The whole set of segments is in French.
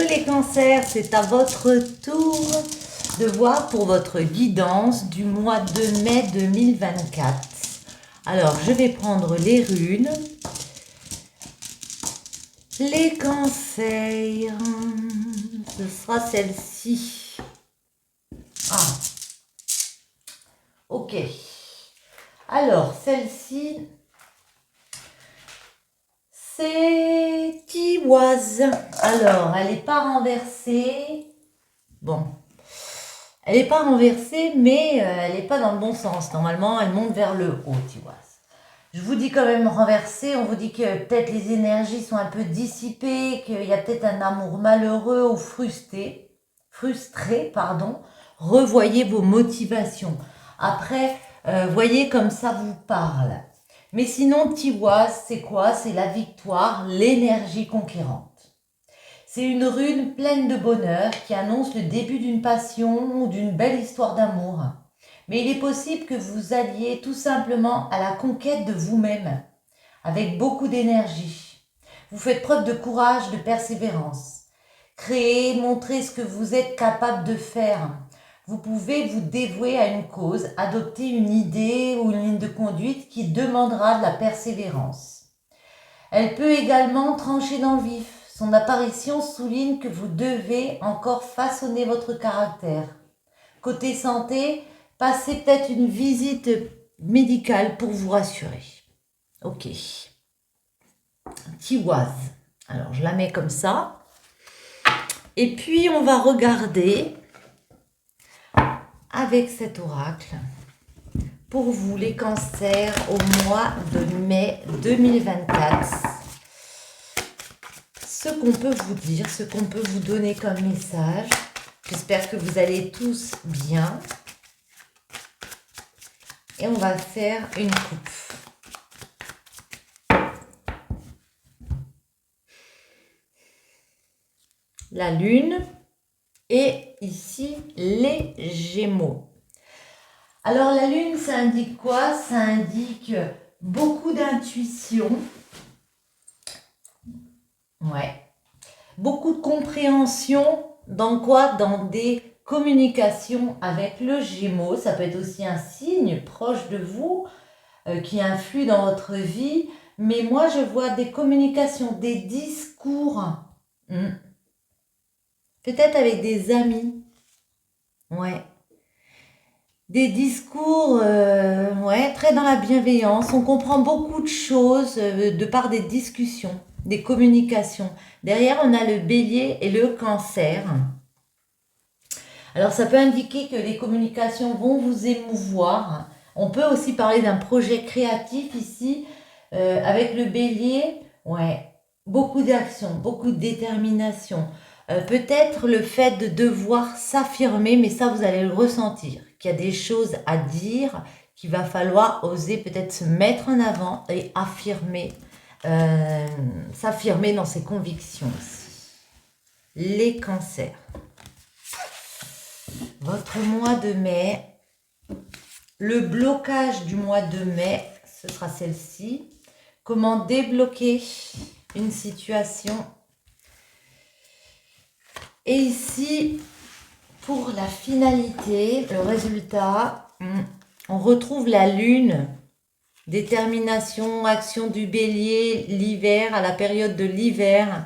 les cancers, c'est à votre tour de voir pour votre guidance du mois de mai 2024. Alors, je vais prendre les runes, les cancers, ce sera celle-ci. Ah, ok. Alors, celle-ci, c'est Tiwaz. Alors, elle n'est pas renversée. Bon, elle n'est pas renversée, mais elle n'est pas dans le bon sens. Normalement, elle monte vers le haut, Tiwaz. Je vous dis quand même renversée. On vous dit que peut-être les énergies sont un peu dissipées, qu'il y a peut-être un amour malheureux ou frustré. Revoyez vos motivations. Après, voyez comme ça vous parle. Mais sinon, Tiwaz, c'est quoi? C'est la victoire, l'énergie conquérante. C'est une rune pleine de bonheur qui annonce le début d'une passion ou d'une belle histoire d'amour. Mais il est possible que vous alliez tout simplement à la conquête de vous-même, avec beaucoup d'énergie. Vous faites preuve de courage, de persévérance. Créez, montrez ce que vous êtes capable de faire. Vous pouvez vous dévouer à une cause, adopter une idée ou une ligne de conduite qui demandera de la persévérance. Elle peut également trancher dans le vif. Son apparition souligne que vous devez encore façonner votre caractère. Côté santé, passez peut-être une visite médicale pour vous rassurer. Ok. Tiwaz. Alors, je la mets comme ça. Et puis, on va regarder avec cet oracle pour vous les cancers au mois de mai 2024. Ce qu'on peut vous dire, ce qu'on peut vous donner comme message. J'espère que vous allez tous bien. Et on va faire une coupe. La lune et ici les Gémeaux. Alors la lune, ça indique quoi? Ça indique beaucoup d'intuition. Ouais. Beaucoup de compréhension. Dans quoi? Dans des communications avec le Gémeaux. Ça peut être aussi un signe proche de vous qui influe dans votre vie. Mais moi, je vois des communications, des discours. Peut-être avec des amis. Ouais. Des discours très dans la bienveillance. On comprend beaucoup de choses de par des discussions, des communications. Derrière, on a le bélier et le cancer. Alors, ça peut indiquer que les communications vont vous émouvoir. On peut aussi parler d'un projet créatif ici. Avec le bélier, ouais, beaucoup d'action, beaucoup de détermination. Peut-être le fait de devoir s'affirmer, mais ça, vous allez le ressentir. Qu'il y a des choses à dire, qu'il va falloir oser peut-être se mettre en avant et affirmer, s'affirmer dans ses convictions aussi. Les cancers. Votre mois de mai, le blocage du mois de mai, ce sera celle-ci. Comment débloquer une situation. Et ici, pour la finalité, le résultat, on retrouve la lune, détermination, action du bélier, l'hiver, à la période de l'hiver.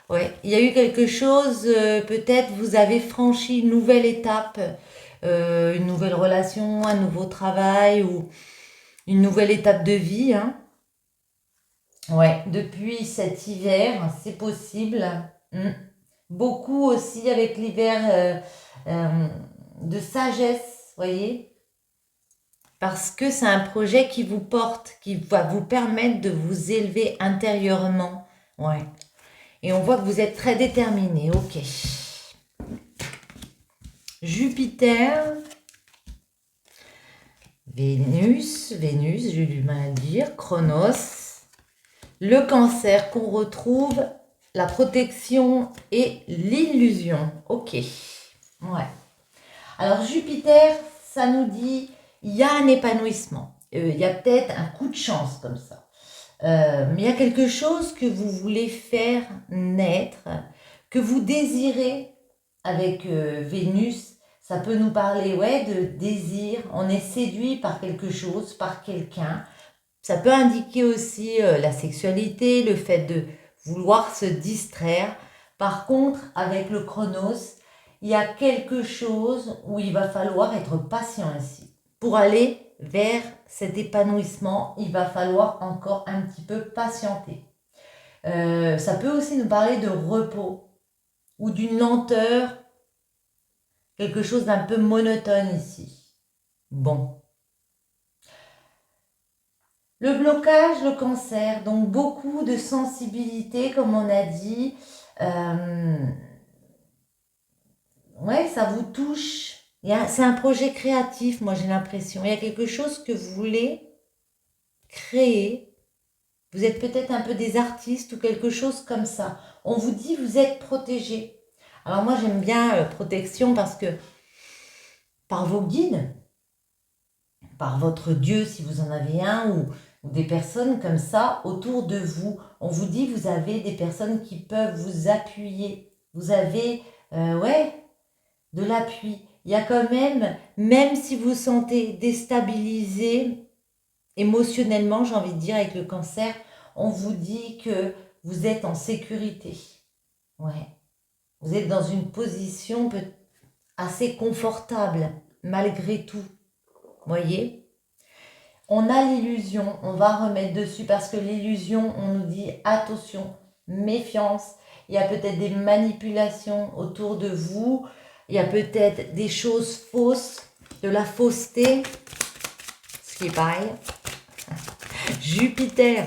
Ouais, il y a eu quelque chose, peut-être vous avez franchi une nouvelle étape, une nouvelle relation, un nouveau travail ou une nouvelle étape de vie. Ouais, depuis cet hiver, c'est possible. Beaucoup aussi avec l'hiver de sagesse, voyez. Parce que c'est un projet qui vous porte, qui va vous permettre de vous élever intérieurement. Ouais. Et on voit que vous êtes très déterminé. Ok. Jupiter. Vénus, j'ai du mal à dire. Chronos. Le cancer qu'on retrouve, la protection et l'illusion. Ok. Ouais. Alors Jupiter, ça nous dit, il y a un épanouissement. Il y a peut-être un coup de chance comme ça. Mais il y a quelque chose que vous voulez faire naître, que vous désirez avec Vénus. Ça peut nous parler de désir, on est séduit par quelque chose, par quelqu'un. Ça peut indiquer aussi la sexualité, le fait de vouloir se distraire. Par contre, avec le Chronos, il y a quelque chose où il va falloir être patient ici. Pour aller vers cet épanouissement, il va falloir encore un petit peu patienter. Ça peut aussi nous parler de repos ou d'une lenteur, quelque chose d'un peu monotone ici. Bon. Le blocage, le cancer, donc beaucoup de sensibilité, comme on a dit. Ça vous touche. C'est un projet créatif, moi j'ai l'impression. Il y a quelque chose que vous voulez créer. Vous êtes peut-être un peu des artistes ou quelque chose comme ça. On vous dit vous êtes protégé. Alors moi j'aime bien protection parce que par vos guides, par votre Dieu si vous en avez un ou des personnes comme ça autour de vous. On vous dit vous avez des personnes qui peuvent vous appuyer. Vous avez, de l'appui. Il y a quand même si vous vous sentez déstabilisé émotionnellement, j'ai envie de dire, avec le cancer, on vous dit que vous êtes en sécurité. Vous êtes dans une position assez confortable, malgré tout. Voyez ? On a l'illusion, on va remettre dessus parce que l'illusion, on nous dit attention, méfiance. Il y a peut-être des manipulations autour de vous. Il y a peut-être des choses fausses, de la fausseté, ce qui est pareil. Jupiter.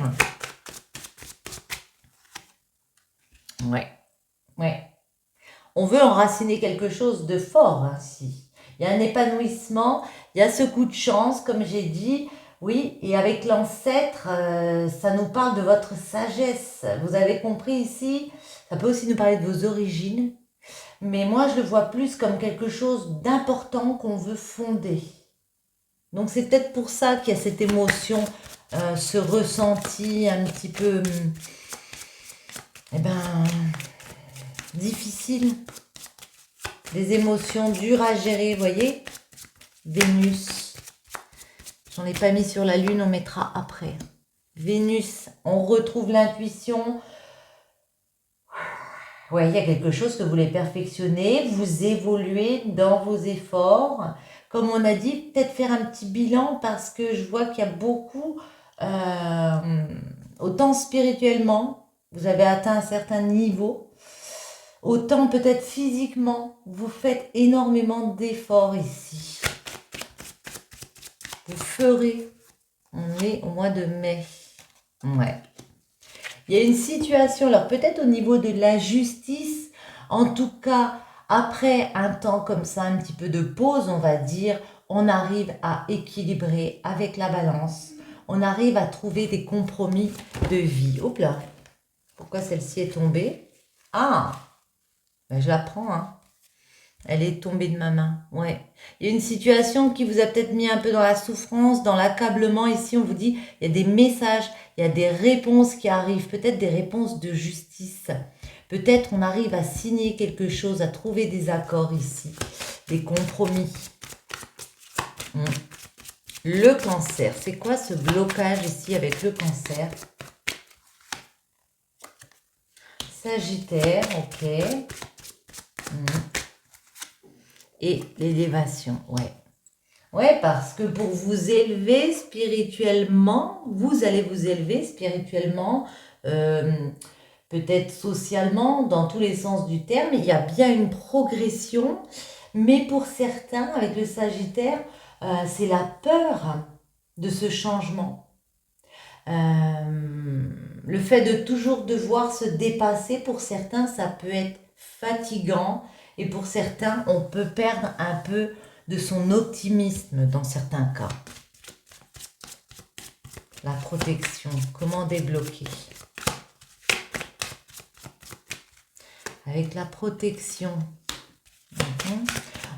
On veut enraciner quelque chose de fort ainsi. Il y a un épanouissement, il y a ce coup de chance, comme j'ai dit. Oui, et avec l'ancêtre, ça nous parle de votre sagesse. Vous avez compris ici, ça peut aussi nous parler de vos origines. Mais moi, je le vois plus comme quelque chose d'important qu'on veut fonder. Donc, c'est peut-être pour ça qu'il y a cette émotion, ce ressenti un petit peu, difficile. Des émotions dures à gérer, vous voyez ? Vénus. J'en ai pas mis sur la Lune, on mettra après. Vénus, on retrouve l'intuition. Il y a quelque chose que vous voulez perfectionner, vous évoluez dans vos efforts. Comme on a dit, peut-être faire un petit bilan parce que je vois qu'il y a beaucoup, autant spirituellement, vous avez atteint un certain niveau, autant peut-être physiquement, vous faites énormément d'efforts ici. Vous ferez, on est au mois de mai. Il y a une situation, alors peut-être au niveau de la justice, en tout cas, après un temps comme ça, un petit peu de pause, on va dire, on arrive à équilibrer avec la balance. On arrive à trouver des compromis de vie. Hop là, pourquoi celle-ci est tombée? Ah, je la prends, Elle est tombée de ma main, Il y a une situation qui vous a peut-être mis un peu dans la souffrance, dans l'accablement. Ici, on vous dit, il y a des messages, il y a des réponses qui arrivent, peut-être des réponses de justice. Peut-être on arrive à signer quelque chose, à trouver des accords ici, des compromis. Le cancer, c'est quoi ce blocage ici avec le cancer? Sagittaire, ok. Et l'élévation, parce que pour vous élever spirituellement, vous allez vous élever spirituellement, peut-être socialement, dans tous les sens du terme. Il y a bien une progression, mais pour certains, avec le Sagittaire, c'est la peur de ce changement. Le fait de toujours devoir se dépasser, pour certains, ça peut être fatigant. Et pour certains, on peut perdre un peu de son optimisme dans certains cas. La protection, comment débloquer? Avec la protection,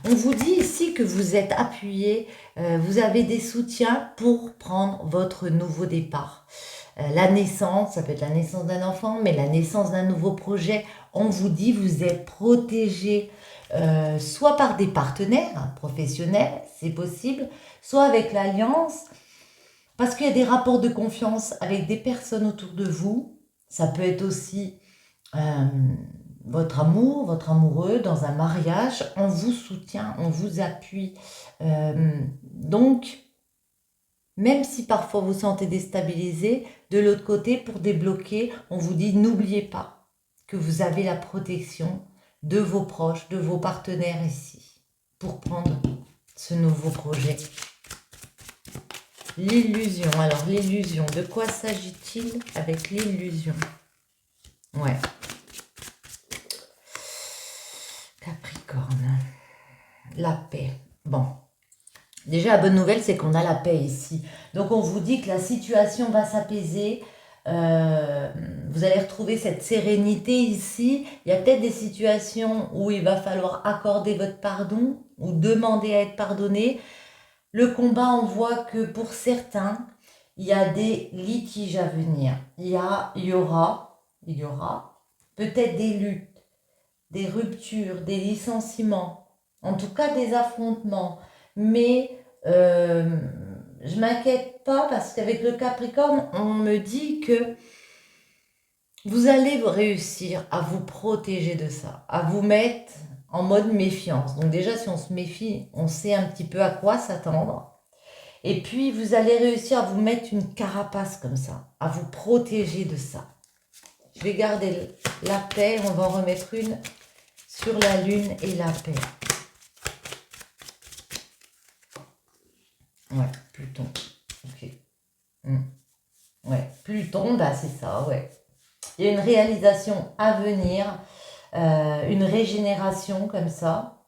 on vous dit ici que vous êtes appuyé, vous avez des soutiens pour prendre votre nouveau départ. La naissance, ça peut être la naissance d'un enfant, mais la naissance d'un nouveau projet, on vous dit vous êtes protégé soit par des partenaires professionnels, c'est possible, soit avec l'alliance, parce qu'il y a des rapports de confiance avec des personnes autour de vous. Ça peut être aussi euh, votre amour, votre amoureux dans un mariage. On vous soutient, on vous appuie. Donc, même si parfois vous sentez déstabilisé, de l'autre côté, pour débloquer, on vous dit n'oubliez pas que vous avez la protection de vos proches, de vos partenaires ici, pour prendre ce nouveau projet. L'illusion. Alors, l'illusion, de quoi s'agit-il avec l'illusion? Ouais. Capricorne. La paix. Bon. Déjà, la bonne nouvelle, c'est qu'on a la paix ici. Donc, on vous dit que la situation va s'apaiser. Vous allez retrouver cette sérénité ici. Il y a peut-être des situations où il va falloir accorder votre pardon ou demander à être pardonné. Le combat, on voit que pour certains, il y a des litiges à venir. Il y aura peut-être des luttes, des ruptures, des licenciements, en tout cas des affrontements. Mais je m'inquiète pas parce qu'avec le Capricorne, on me dit que vous allez réussir à vous protéger de ça, à vous mettre en mode méfiance. Donc déjà, si on se méfie, on sait un petit peu à quoi s'attendre. Et puis, vous allez réussir à vous mettre une carapace comme ça, à vous protéger de ça. Je vais garder la paix, on va en remettre une sur la lune et la paix. Ouais, Pluton. Ok. Ouais, Pluton, bah c'est ça, ouais. Il y a une réalisation à venir, une régénération comme ça,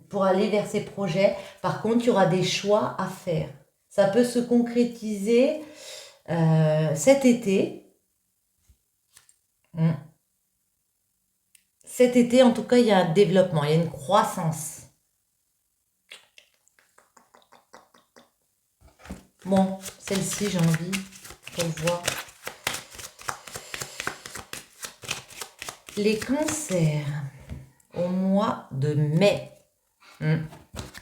pour aller vers ces projets. Par contre, il y aura des choix à faire. Ça peut se concrétiser cet été. Cet été, en tout cas, il y a un développement, il y a une croissance. Bon, celle-ci, j'ai envie qu'on voit. Les cancers au mois de mai.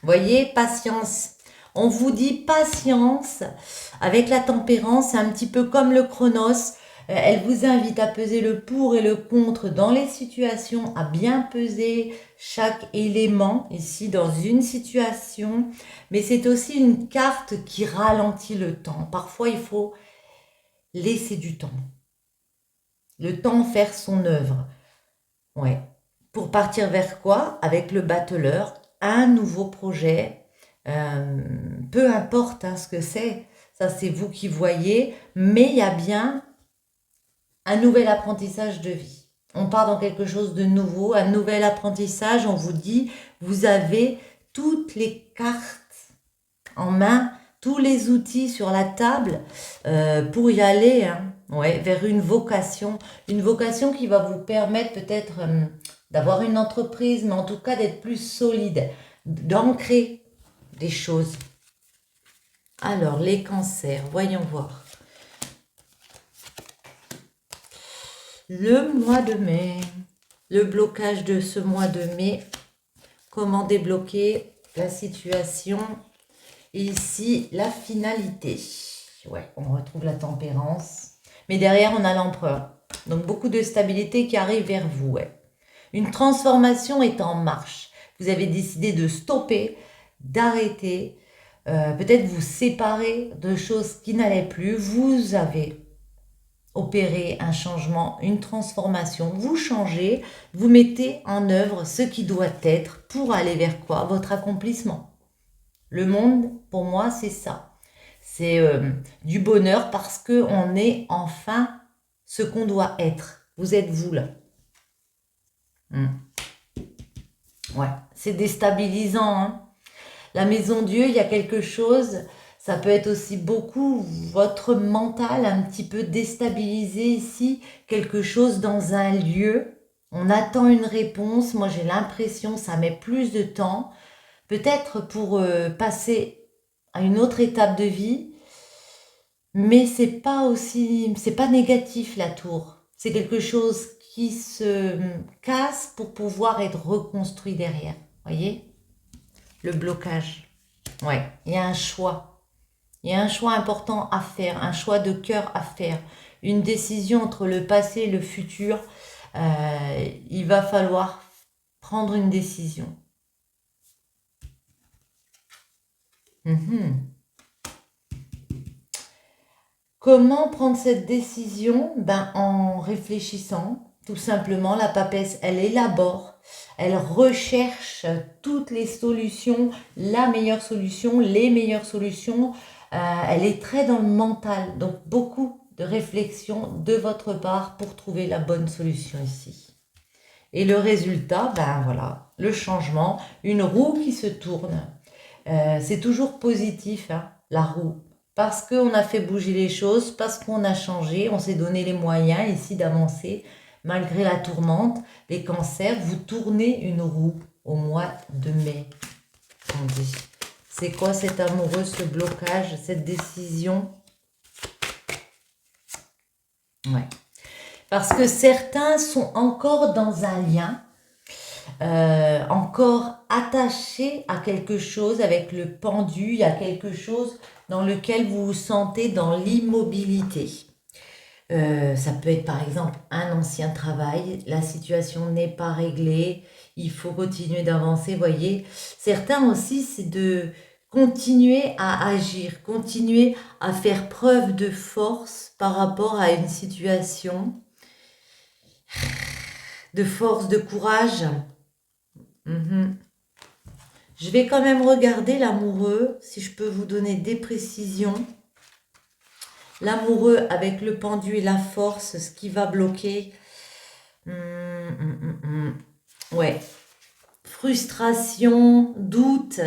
Voyez, patience. On vous dit patience avec la tempérance, c'est un petit peu comme le chronos. Elle vous invite à peser le pour et le contre dans les situations, à bien peser chaque élément ici dans une situation. Mais c'est aussi une carte qui ralentit le temps. Parfois, il faut laisser du temps. Le temps faire son œuvre. Ouais. Pour partir vers quoi? Avec le battleur, un nouveau projet. Peu importe ce que c'est. Ça, c'est vous qui voyez. Mais il y a bien un nouvel apprentissage de vie. On part dans quelque chose de nouveau, un nouvel apprentissage. On vous dit, vous avez toutes les cartes en main, tous les outils sur la table pour y aller vers une vocation qui va vous permettre peut-être d'avoir une entreprise, mais en tout cas d'être plus solide, d'ancrer des choses. Alors, les cancers, voyons voir. Le mois de mai, le blocage de ce mois de mai, comment débloquer la situation. Et ici, la finalité. Ouais, on retrouve la tempérance. Mais derrière, on a l'empereur. Donc, beaucoup de stabilité qui arrive vers vous. Ouais. Une transformation est en marche. Vous avez décidé de stopper, d'arrêter, peut-être vous séparer de choses qui n'allaient plus. Vous avez opéré un changement, une transformation. Vous changez, vous mettez en œuvre ce qui doit être pour aller vers quoi? Votre accomplissement. Le monde, pour moi, c'est ça. C'est du bonheur parce qu'on est enfin ce qu'on doit être. Vous êtes vous là. Ouais, c'est déstabilisant. La maison Dieu, il y a quelque chose, ça peut être aussi beaucoup votre mental un petit peu déstabilisé ici, quelque chose dans un lieu. On attend une réponse, moi j'ai l'impression ça met plus de temps, peut-être pour passer à une autre étape de vie, mais c'est pas négatif la tour. C'est quelque chose qui se casse pour pouvoir être reconstruit derrière. Voyez? Le blocage. Ouais, il y a un choix. Il y a un choix important à faire, un choix de cœur à faire. Une décision entre le passé et le futur. Il va falloir prendre une décision. Comment prendre cette décision? En réfléchissant, tout simplement. La papesse, elle élabore, elle recherche toutes les solutions, la meilleure solution, les meilleures solutions. Elle est très dans le mental, donc beaucoup de réflexion de votre part pour trouver la bonne solution ici. Et le résultat, voilà, le changement, une roue qui se tourne. C'est toujours positif, hein, la roue. Parce qu'on a fait bouger les choses, parce qu'on a changé, on s'est donné les moyens ici d'avancer. Malgré la tourmente, les cancers, vous tournez une roue au mois de mai. On dit. C'est quoi cet amoureux, ce blocage, cette décision? Ouais. Parce que certains sont encore dans un lien, encore attachés à quelque chose avec le pendu, il y a quelque chose dans lequel vous vous sentez dans l'immobilité. Ça peut être par exemple un ancien travail, la situation n'est pas réglée, il faut continuer d'avancer, voyez. Certains aussi, c'est de continuer à agir, continuer à faire preuve de force par rapport à une situation, de force, de courage. Je vais quand même regarder l'amoureux, si je peux vous donner des précisions. L'amoureux avec le pendu et la force, ce qui va bloquer. Ouais. Frustration, doute,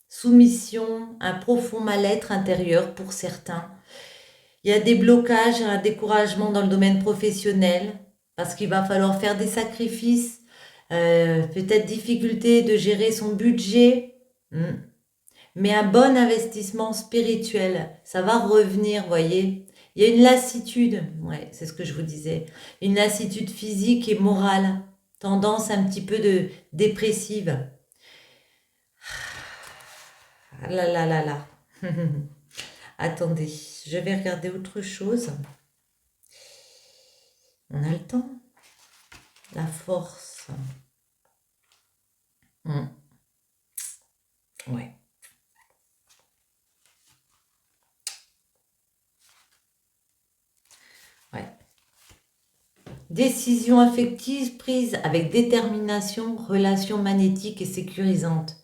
soumission, un profond mal-être intérieur pour certains. Il y a des blocages, un découragement dans le domaine professionnel, parce qu'il va falloir faire des sacrifices, peut-être difficulté de gérer son budget. Mais un bon investissement spirituel, ça va revenir, voyez. Il y a une lassitude, ouais, c'est ce que je vous disais, une lassitude physique et morale, tendance un petit peu de dépressive. Ah là là là là. Attendez, je vais regarder autre chose. On a le temps. La force. Ouais. Ouais. Décision affective prise avec détermination, relation magnétique et sécurisante.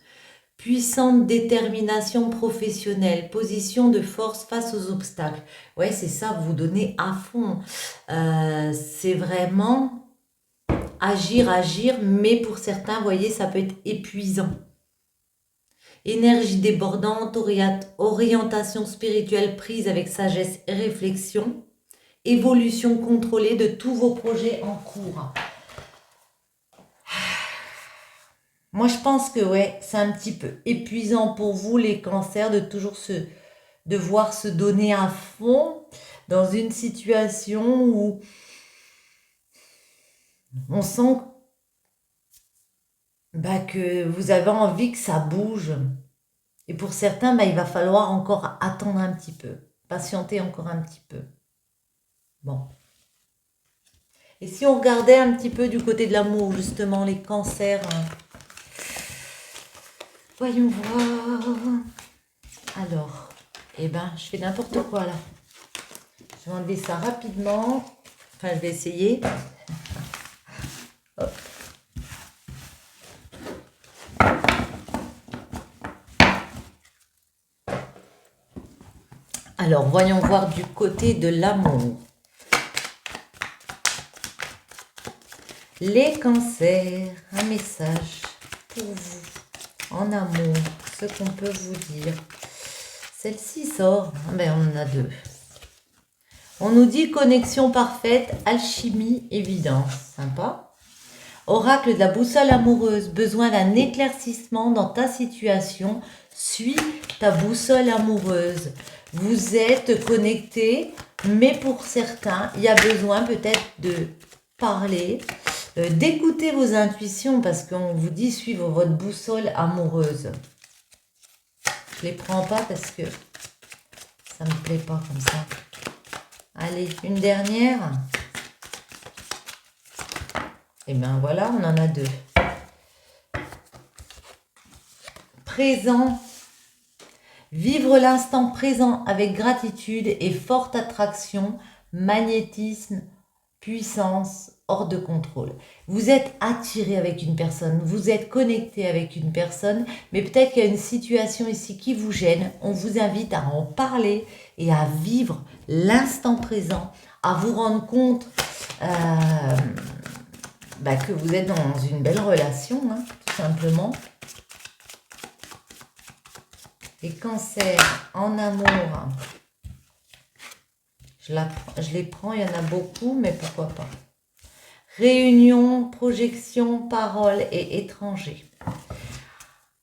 Puissante détermination professionnelle, position de force face aux obstacles. Ouais, c'est ça, vous donnez à fond. C'est vraiment agir, mais pour certains, vous voyez, ça peut être épuisant. Énergie débordante, orientation spirituelle prise avec sagesse et réflexion. Évolution contrôlée de tous vos projets en cours. Moi, je pense que ouais, c'est un petit peu épuisant pour vous, les cancers, de toujours devoir se donner à fond dans une situation où on sent que vous avez envie que ça bouge. Et pour certains, il va falloir encore attendre un petit peu, patienter encore un petit peu. Bon. Et si on regardait un petit peu du côté de l'amour, justement, les cancers, voyons voir. Alors, je fais n'importe quoi là. Je vais enlever ça rapidement. Enfin, je vais essayer. Hop. Alors, voyons voir du côté de l'amour. Les cancers, un message pour vous, en amour, ce qu'on peut vous dire. Celle-ci sort, on en a deux. On nous dit connexion parfaite, alchimie, évidence. Sympa. Oracle de la boussole amoureuse, besoin d'un éclaircissement dans ta situation. Suis ta boussole amoureuse. Vous êtes connecté, Mais pour certains, il y a besoin peut-être de parler, d'écouter vos intuitions parce qu'on vous dit suivre votre boussole amoureuse. Je ne les prends pas parce que ça ne me plaît pas comme ça. Allez, une dernière. Et bien voilà, on en a deux. Présent. Vivre l'instant présent avec gratitude et forte attraction, magnétisme, puissance, hors de contrôle. Vous êtes attiré avec une personne, vous êtes connecté avec une personne, mais peut-être qu'il y a une situation ici qui vous gêne. On vous invite à en parler et à vivre l'instant présent, à vous rendre compte que vous êtes dans une belle relation, hein, tout simplement. Les cancers en amour, je les prends, il y en a beaucoup, mais pourquoi pas. Réunion, projection, parole et étranger.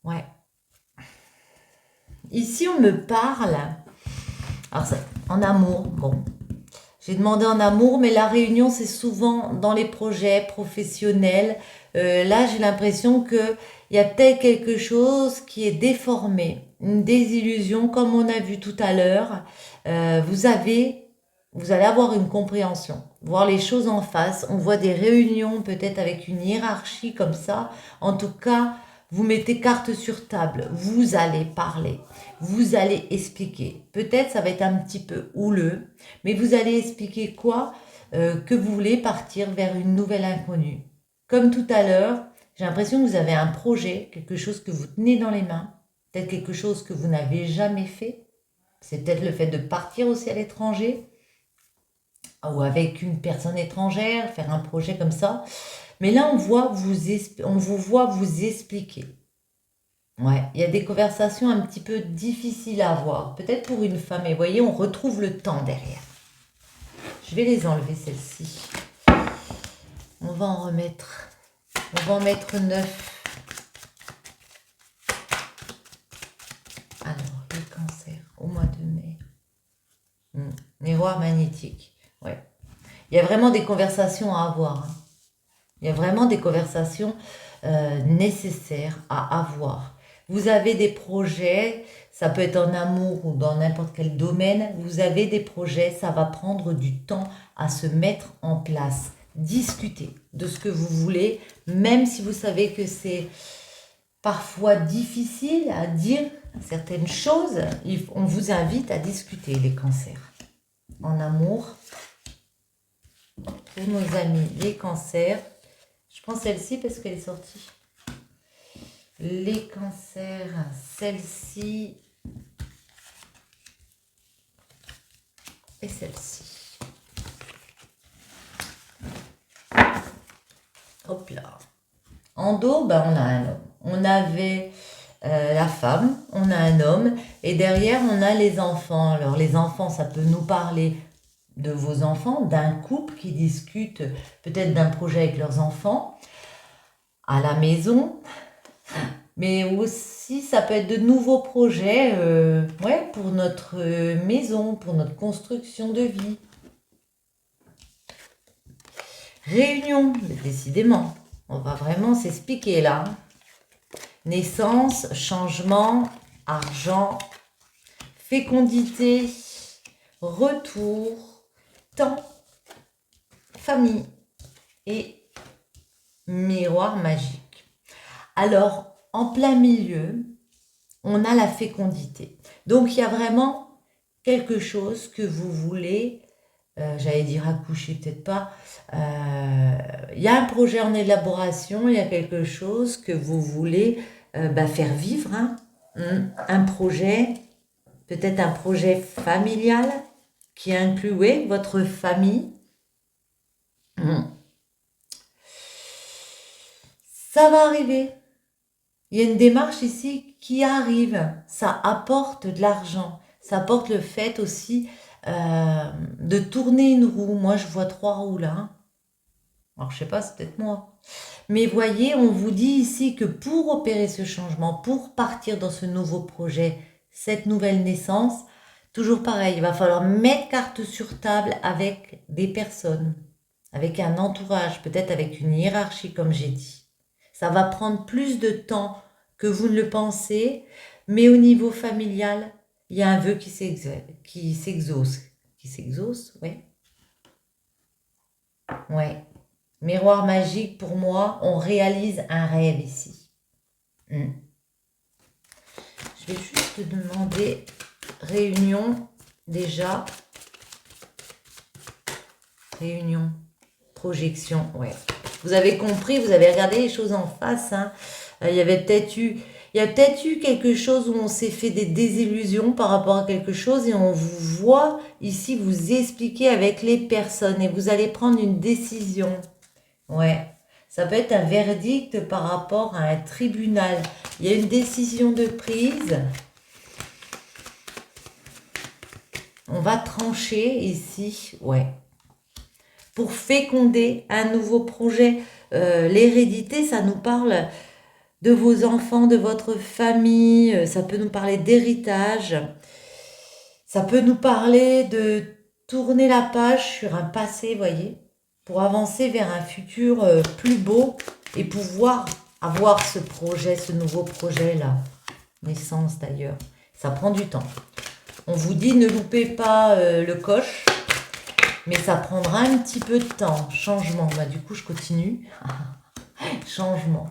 Ouais. Ici, on me parle. Alors, ça, en amour, bon. J'ai demandé en amour, mais la réunion, c'est souvent dans les projets professionnels. Là, j'ai l'impression qu'il y a peut-être quelque chose qui est déformé. Une désillusion, comme on a vu tout à l'heure. Vous allez avoir une compréhension, voir les choses en face. On voit des réunions peut-être avec une hiérarchie comme ça. En tout cas, vous mettez carte sur table. Vous allez parler. Vous allez expliquer. Peut-être ça va être un petit peu houleux, mais vous allez expliquer quoi que vous voulez partir vers une nouvelle inconnue. Comme tout à l'heure, j'ai l'impression que vous avez un projet, quelque chose que vous tenez dans les mains, peut-être quelque chose que vous n'avez jamais fait. C'est peut-être le fait de partir aussi à l'étranger ou avec une personne étrangère, faire un projet comme ça. Mais là, on vous voit vous expliquer. Ouais, il y a des conversations un petit peu difficiles à avoir, peut-être pour une femme. Et vous voyez, on retrouve le temps derrière. Je vais les enlever, celles-ci. On va en remettre. On va en mettre 9. Alors, le cancer, au mois de mai. Miroir magnétique. Ouais. Il y a vraiment des conversations à avoir. Hein. Il y a vraiment des conversations nécessaires à avoir. Vous avez des projets, ça peut être en amour ou dans n'importe quel domaine. Vous avez des projets, ça va prendre du temps à se mettre en place. Discutez de ce que vous voulez, même si vous savez que c'est parfois difficile à dire certaines choses. On vous invite à discuter, les cancers. En amour, pour nos amis, les cancers. Je prends celle-ci parce qu'elle est sortie. Les cancers, celle-ci et celle-ci. Hop là. En dos, on a un homme. On avait la femme, on a un homme et derrière, on a les enfants. Alors, les enfants, ça peut nous parler de vos enfants, d'un couple qui discute peut-être d'un projet avec leurs enfants à la maison. Mais aussi, ça peut être de nouveaux projets pour notre maison, pour notre construction de vie. Réunion, décidément, on va vraiment s'expliquer là. Naissance, changement, argent, fécondité, retour, temps, famille et miroir magique. Alors, en plein milieu, on a la fécondité. Donc, il y a vraiment quelque chose que vous voulez, j'allais dire accoucher, peut-être pas. Il y a un projet en élaboration, il y a quelque chose que vous voulez faire vivre. Hein. Un projet, peut-être un projet familial qui inclut votre famille. Ça va arriver. Il y a une démarche ici qui arrive. Ça apporte de l'argent. Ça apporte le fait aussi de tourner une roue. Moi, je vois 3 roues là. Hein. Alors, je sais pas, c'est peut-être moi. Mais voyez, on vous dit ici que pour opérer ce changement, pour partir dans ce nouveau projet, cette nouvelle naissance, Toujours pareil, il va falloir mettre carte sur table avec des personnes, avec un entourage, peut-être avec une hiérarchie comme j'ai dit. Ça va prendre plus de temps que vous ne le pensez, mais au niveau familial, il y a un vœu qui s'exauce. Qui s'exauce, oui. Ouais. Miroir magique, pour moi, on réalise un rêve ici. Je vais juste te demander réunion déjà. Réunion, projection, ouais. Vous avez compris, vous avez regardé les choses en face. Hein. Il y a peut-être eu quelque chose où on s'est fait des désillusions par rapport à quelque chose et on vous voit ici vous expliquer avec les personnes et vous allez prendre une décision. Ouais. Ça peut être un verdict par rapport à un tribunal. Il y a une décision de prise. On va trancher ici, ouais. Pour féconder un nouveau projet. L'hérédité, ça nous parle de vos enfants, de votre famille. Ça peut nous parler d'héritage. Ça peut nous parler de tourner la page sur un passé, voyez, pour avancer vers un futur plus beau et pouvoir avoir ce projet, ce nouveau projet-là. Naissance d'ailleurs. Ça prend du temps. On vous dit ne loupez pas le coche, mais ça prendra un petit peu de temps. Changement. Bah, du coup, je continue. Changement.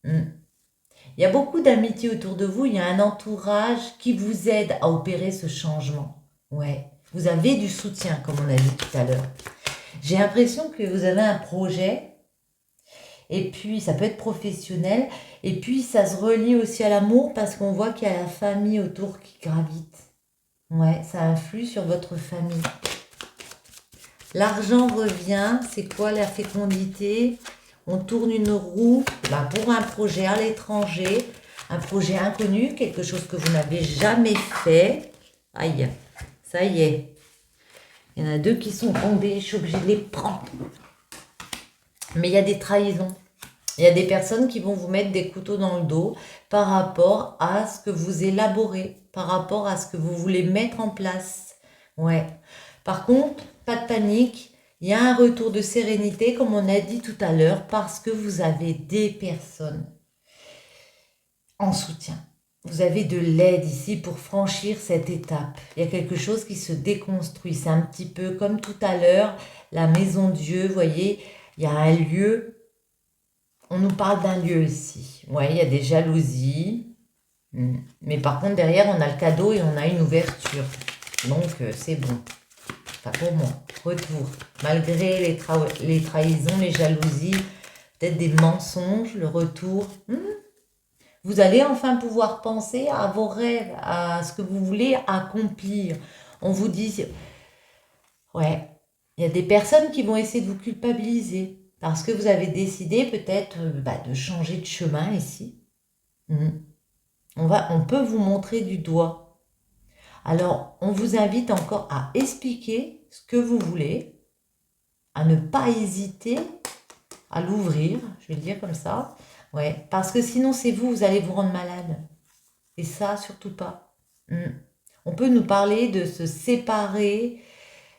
Il y a beaucoup d'amitié autour de vous. Il y a un entourage qui vous aide à opérer ce changement. Ouais. Vous avez du soutien, comme on a dit tout à l'heure. J'ai l'impression que vous avez un projet. Et puis, ça peut être professionnel. Et puis, ça se relie aussi à l'amour parce qu'on voit qu'il y a la famille autour qui gravite. Ouais, ça influe sur votre famille. L'argent revient. C'est quoi la fécondité? On tourne une roue pour un projet à l'étranger. Un projet inconnu, quelque chose que vous n'avez jamais fait. Aïe, ça y est. Il y en a 2 qui sont tombés. Je suis obligée de les prendre. Mais il y a des trahisons. Il y a des personnes qui vont vous mettre des couteaux dans le dos par rapport à ce que vous élaborez, par rapport à ce que vous voulez mettre en place. Ouais. Par contre, pas de panique. Il y a un retour de sérénité, comme on a dit tout à l'heure, parce que vous avez des personnes en soutien. Vous avez de l'aide ici pour franchir cette étape. Il y a quelque chose qui se déconstruit. C'est un petit peu comme tout à l'heure, la maison Dieu, vous voyez, il y a un lieu. On nous parle d'un lieu ici. Oui, il y a des jalousies. Mais par contre, derrière, on a le cadeau et on a une ouverture. Donc, c'est bon. Enfin, pour moi, retour. Malgré les trahisons, les jalousies, peut-être des mensonges, le retour. Vous allez enfin pouvoir penser à vos rêves, à ce que vous voulez accomplir. On vous dit, ouais, il y a des personnes qui vont essayer de vous culpabiliser. Parce que vous avez décidé peut-être de changer de chemin ici. On peut vous montrer du doigt. Alors, on vous invite encore à expliquer ce que vous voulez, à ne pas hésiter à l'ouvrir, je vais le dire comme ça. Ouais, parce que sinon, c'est vous allez vous rendre malade. Et ça, surtout pas. On peut nous parler de se séparer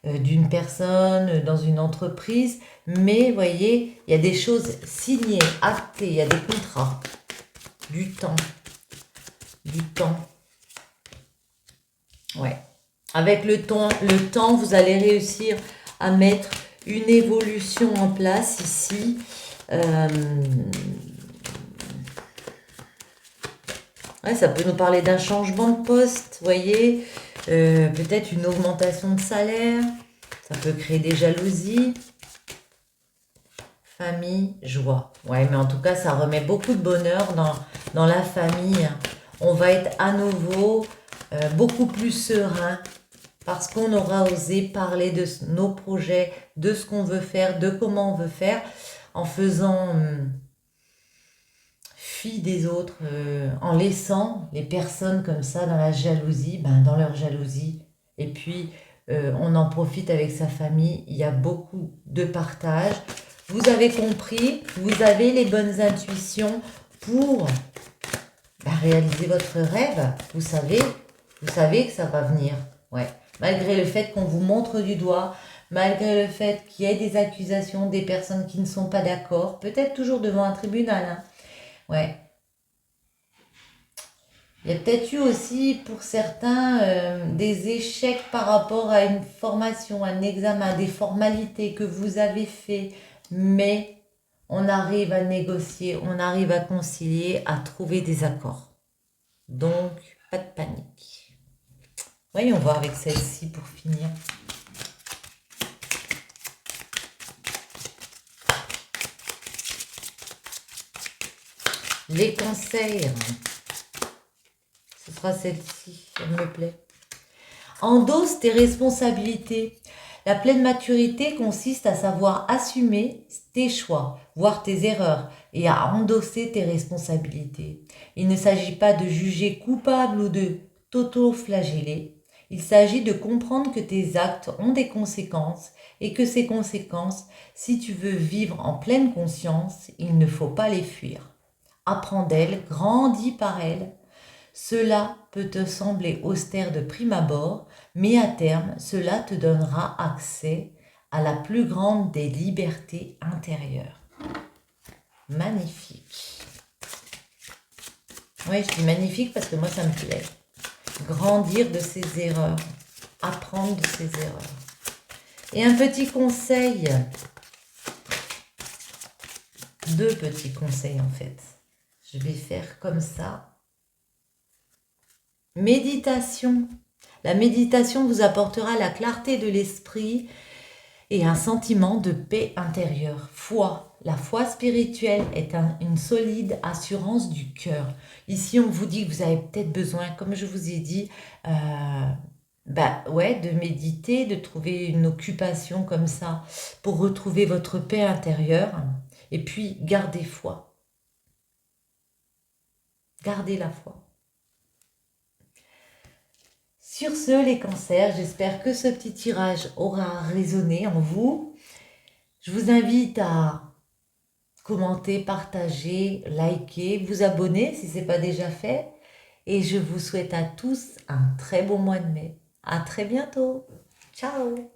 d'une personne dans une entreprise, mais voyez, il y a des choses signées, actées, il y a des contrats, du temps, ouais. Avec le temps, vous allez réussir à mettre une évolution en place ici. Ouais, ça peut nous parler d'un changement de poste, vous voyez, peut-être une augmentation de salaire, ça peut créer des jalousies, famille, joie. Ouais, mais en tout cas, ça remet beaucoup de bonheur dans la famille. On va être à nouveau beaucoup plus serein parce qu'on aura osé parler de nos projets, de ce qu'on veut faire, de comment on veut faire, en faisant fi des autres, en laissant les personnes comme ça dans la jalousie, dans leur jalousie. Et puis, on en profite avec sa famille. Il y a beaucoup de partage. Vous avez compris, vous avez les bonnes intuitions pour réaliser votre rêve. Vous savez que ça va venir. Ouais. Malgré le fait qu'on vous montre du doigt, malgré le fait qu'il y ait des accusations, des personnes qui ne sont pas d'accord, peut-être toujours devant un tribunal, hein. Ouais. Il y a peut-être eu aussi pour certains des échecs par rapport à une formation, un examen, des formalités que vous avez fait, mais on arrive à négocier, on arrive à concilier, à trouver des accords. Donc, pas de panique. Voyons voir avec celle-ci pour finir. Les conseils. Ce sera celle-ci, elle me plaît. Endosse tes responsabilités. La pleine maturité consiste à savoir assumer tes choix, voir tes erreurs et à endosser tes responsabilités. Il ne s'agit pas de juger coupable ou de t'auto-flageller. Il s'agit de comprendre que tes actes ont des conséquences et que ces conséquences, si tu veux vivre en pleine conscience, il ne faut pas les fuir. Apprends d'elles, grandis par elles. Cela peut te sembler austère de prime abord, mais à terme, cela te donnera accès à la plus grande des libertés intérieures. Magnifique. Oui, je dis magnifique parce que moi, ça me plaît. Grandir de ses erreurs, apprendre de ses erreurs. Et un petit conseil, deux petits conseils en fait. Je vais faire comme ça. Méditation. La méditation vous apportera la clarté de l'esprit et un sentiment de paix intérieure. Foi. La foi spirituelle est une solide assurance du cœur. Ici, on vous dit que vous avez peut-être besoin, comme je vous ai dit, de méditer, de trouver une occupation comme ça pour retrouver votre paix intérieure. Et puis, gardez foi. Gardez la foi. Sur ce, les cancers, j'espère que ce petit tirage aura résonné en vous. Je vous invite à commenter, partager, liker, vous abonner si ce n'est pas déjà fait. Et je vous souhaite à tous un très bon mois de mai. À très bientôt. Ciao.